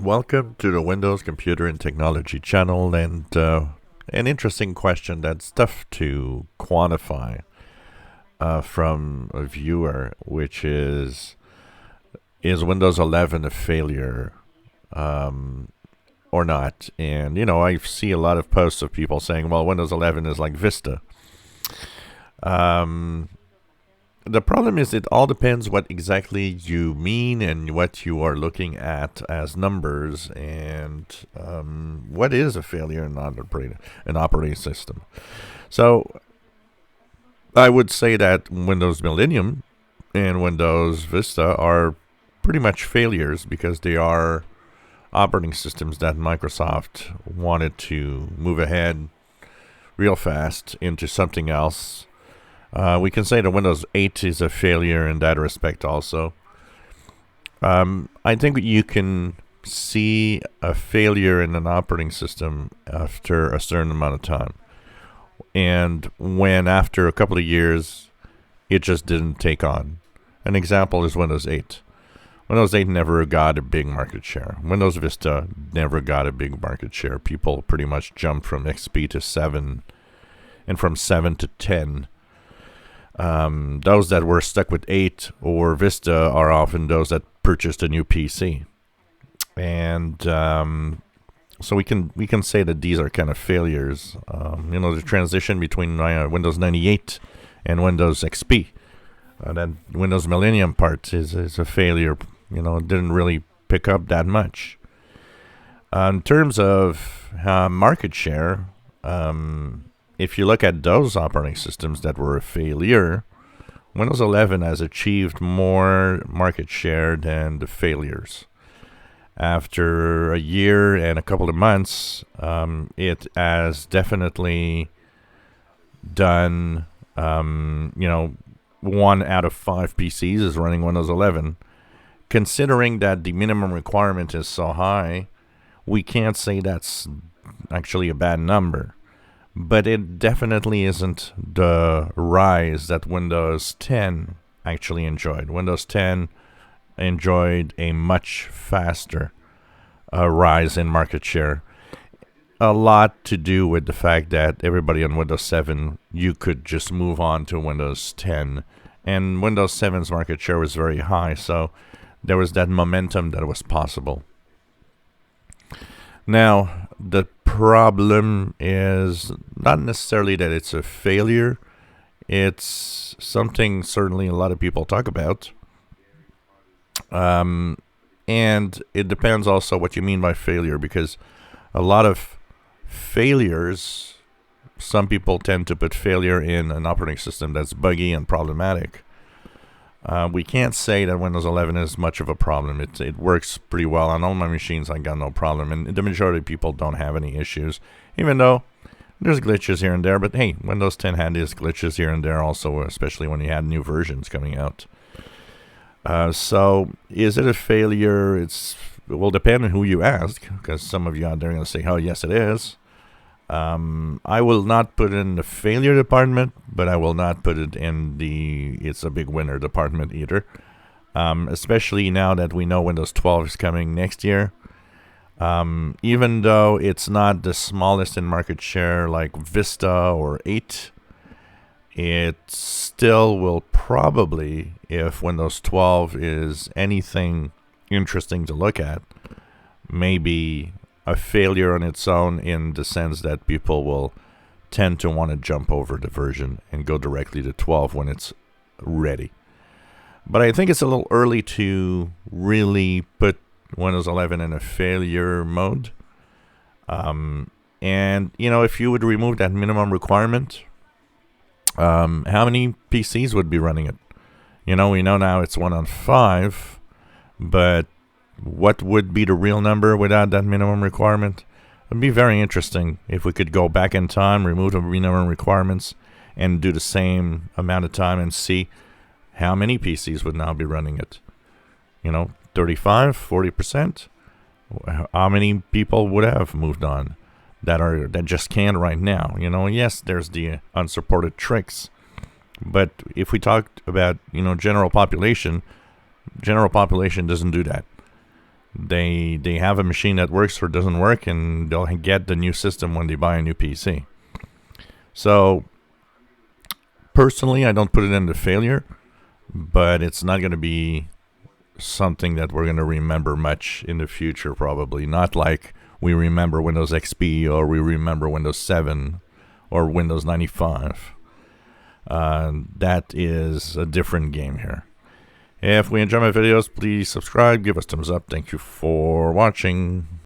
Welcome to the Windows Computer and Technology channel, and an interesting question that's tough to quantify from a viewer, which is Windows 11 a failure or not? And, I see a lot of posts of people saying, well, Windows 11 is like Vista. Um, the problem is it all depends what exactly you mean and what you are looking at as numbers, and what is a failure in an operating system. So I would say that Windows Millennium and Windows Vista are pretty much failures because they are operating systems that Microsoft wanted to move ahead real fast into something else. We can say that Windows 8 is a failure in that respect also. I think you can see a failure in an operating system after a certain amount of time. And when after a couple of years, it just didn't take on. An example is Windows 8. Windows 8 never got a big market share. Windows Vista never got a big market share. People pretty much jumped from XP to 7 and from 7 to 10. Those that were stuck with 8 or Vista are often those that purchased a new PC. And so we can say that these are kind of failures. The transition between Windows 98 and Windows XP, that Windows Millennium part is a failure. It didn't really pick up that much. In terms of market share, if you look at those operating systems that were a failure, Windows 11 has achieved more market share than the failures. After a year and a couple of months, it has definitely done, 1 out of 5 PCs is running Windows 11. Considering that the minimum requirement is so high, we can't say that's actually a bad number. But it definitely isn't the rise that Windows 10 actually enjoyed. Windows 10 enjoyed a much faster rise in market share. A lot to do with the fact that everybody on Windows 7, you could just move on to Windows 10. And Windows 7's market share was very high, so there was that momentum that was possible. Now, the problem is not necessarily that it's a failure. It's something certainly a lot of people talk about. And it depends also what you mean by failure, because a lot of failures, some people tend to put failure in an operating system that's buggy and problematic. We can't say that Windows 11 is much of a problem. It works pretty well on all my machines. I got no problem, and the majority of people don't have any issues, even though there's glitches here and there. But hey, Windows 10 had these glitches here and there also, especially when you had new versions coming out. So is it a failure? It will depend on who you ask, because some of you out there are going to say, oh, yes, it is. I will not put it in the failure department, but I will not put it in the it's a big winner department either. Especially now that we know Windows 12 is coming next year. Even though it's not the smallest in market share like Vista or 8, it still will probably, if Windows 12 is anything interesting to look at, maybe a failure on its own, in the sense that people will tend to want to jump over the version and go directly to 12 when it's ready. But I think it's a little early to really put Windows 11 in a failure mode. And, if you would remove that minimum requirement, how many PCs would be running it? We know now it's 1 on 5, but what would be the real number without that minimum requirement? It would be very interesting if we could go back in time, remove the minimum requirements, and do the same amount of time and see how many PCs would now be running it. 35, 40%? How many people would have moved on that just can't right now? Yes, there's the unsupported tricks. But if we talked about, general population doesn't do that. They have a machine that works or doesn't work, and they'll get the new system when they buy a new PC. So personally, I don't put it into failure, but it's not going to be something that we're going to remember much in the future, probably. Not like we remember Windows XP or we remember Windows 7 or Windows 95. That is a different game here. If we enjoy my videos, please subscribe, give us thumbs up. Thank you for watching.